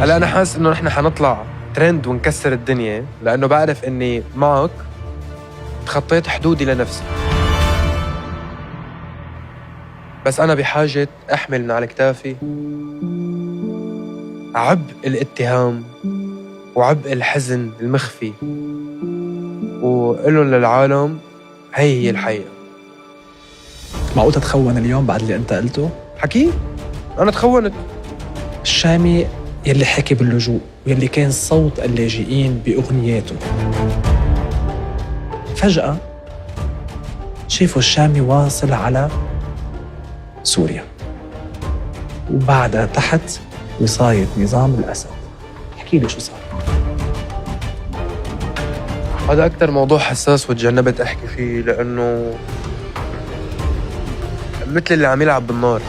هلا أنا حاسس إنه نحن حنطلع ترند ونكسر الدنيا، لأنه بعرف إني معك تخطيت حدودي لنفسي، بس أنا بحاجة أحمل من على كتافي عبء الاتهام وعبء الحزن المخفي، وقلن للعالم هي الحقيقة. معقول تتخون اليوم بعد اللي أنت قلته؟ حكي؟ أنا تخونت. الشامي يلي حكي باللجوء ويلي كان صوت اللاجئين بأغنياته، فجأة شافوا الشامي واصل على سوريا وبعدها تحت وصاية نظام الأسد. احكي لي شو صار. هذا أكتر موضوع حساس وتجنبت أحكي فيه، لأنه مثل اللي عم يلعب بالنار.